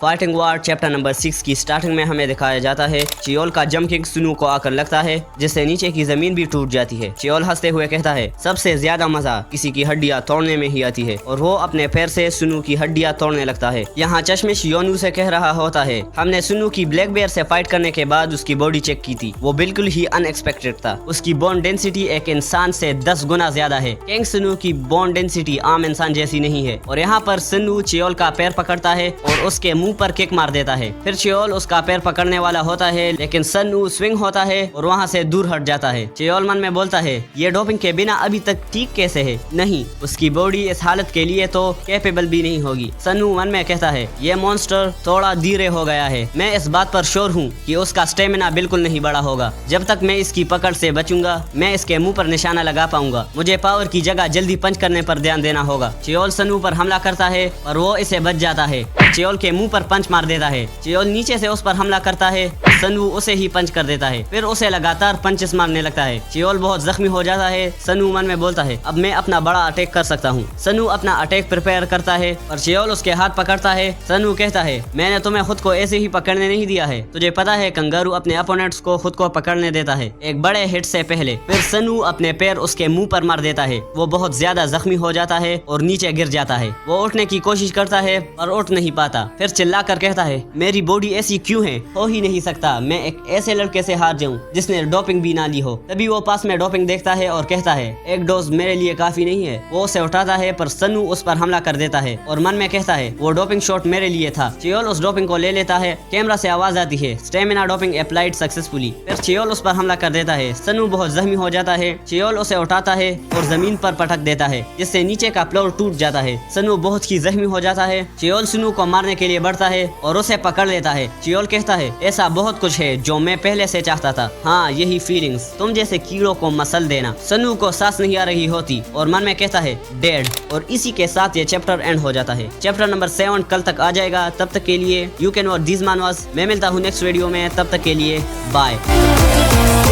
Fighting वार chapter number 6 की starting में हमें दिखाया जाता है चियोल का जंप किक सुनु को आकर लगता है, जिससे नीचे की जमीन भी टूट जाती है। चियोल हंसते हुए कहता है, सबसे ज्यादा मजा किसी की हड्डियां तोड़ने में ही आती है, और वो अपने पैर से सुनु की हड्डियां तोड़ने लगता है। यहाँ चश्मिश योनू से कह रहा होता है, हमने सुनु की ब्लैक बेयर से फाइट करने के बाद उसकी बॉडी चेक की थी, वो बिल्कुल ही अनएक्सपेक्टेड था। उसकी बोन डेंसिटी एक इंसान से 10 गुना ज्यादा है। किंग सुनु की बोन डेंसिटी आम इंसान जैसी नहीं है। और यहाँ पर सुनु चियोल का पैर पकड़ता है और उसके मुंह पर किक मार देता है। फिर चियोल उसका पैर पकड़ने वाला होता है, लेकिन सन्नू स्विंग होता है और वहाँ से दूर हट जाता है। चियोल मन में बोलता है, ये डोपिंग के बिना अभी तक ठीक कैसे है? नहीं, उसकी बॉडी इस हालत के लिए तो कैपेबल भी नहीं होगी। सन्नू मन में कहता है, ये मॉन्स्टर थोड़ा धीरे हो गया है। मैं इस बात पर श्योर हूँ कि उसका स्टेमिना बिल्कुल नहीं बड़ा होगा। जब तक मैं इसकी पकड़ से बचूंगा, मैं इसके मुंह पर निशाना लगा पाऊंगा। मुझे पावर की जगह जल्दी पंच करने पर ध्यान देना होगा। चियोल सन्नू पर हमला करता है और वो इसे बच जाता है। चियोल के मुंह पर पंच मार देता है। चियोल नीचे से उस पर हमला करता है, सन्नू उसे ही पंच कर देता है। फिर उसे लगातार पंचेस मारने लगता है। चियोल बहुत जख्मी हो जाता है। सन्नू मन में बोलता है, अब मैं अपना बड़ा अटैक कर सकता हूँ। सन्नू अपना अटैक प्रिपेयर करता है और चियोल उसके हाथ पकड़ता है। सन्नू कहता है, मैंने तुम्हें खुद को ऐसे ही पकड़ने नहीं दिया है। तुझे पता है कंगारू अपने अपोनेंट्स को खुद को पकड़ने देता है एक बड़े हिट से पहले। फिर सन्नू अपने पैर उसके मुंह पर मार देता है। वो बहुत ज्यादा जख्मी हो जाता है और नीचे गिर जाता है। वो उठने की कोशिश करता है पर उठ नहीं पाता। फिर चिल्लाकर कहता है, मेरी बॉडी ऐसी क्यों है? हो ही नहीं सकता मैं एक ऐसे लड़के से हार जाऊं जिसने डोपिंग भी ना ली हो। तभी वो पास में डोपिंग देखता है और कहता है, एक डोज मेरे लिए काफी नहीं है। वो उसे उठाता है पर सन्नू उस पर हमला कर देता है और मन में कहता है, वो डोपिंग शॉट मेरे लिए था। चियोल उस डोपिंग को ले लेता है। कैमरा से आवाज आती है, स्टेमिना डोपिंग अप्लाइड सक्सेसफुली। फिर चियोल उस पर हमला कर देता है। सन्नू बहुत जख्मी हो जाता है। चियोल उसे उठाता है और जमीन पर पटक देता है, जिससे नीचे का फ्लोर टूट जाता है। सन्नू बहुत ही जख्मी हो जाता है। चियोल सन्नू को मारने के लिए बढ़ता है और उसे पकड़ लेता है। चियोल कहता है, ऐसा बहुत कुछ है जो मैं पहले से चाहता था। हाँ, यही फीलिंग्स, तुम जैसे कीड़ों को मसल देना। सन्नू को सांस नहीं आ रही होती और मन में कहता है, डेड। और इसी के साथ ये चैप्टर एंड हो जाता है। चैप्टर नंबर 7 कल तक आ जाएगा। तब तक के लिए यू कैन वॉच दिस मानवास। मैं मिलता हूँ नेक्स्ट वीडियो में। तब तक के लिए बाय।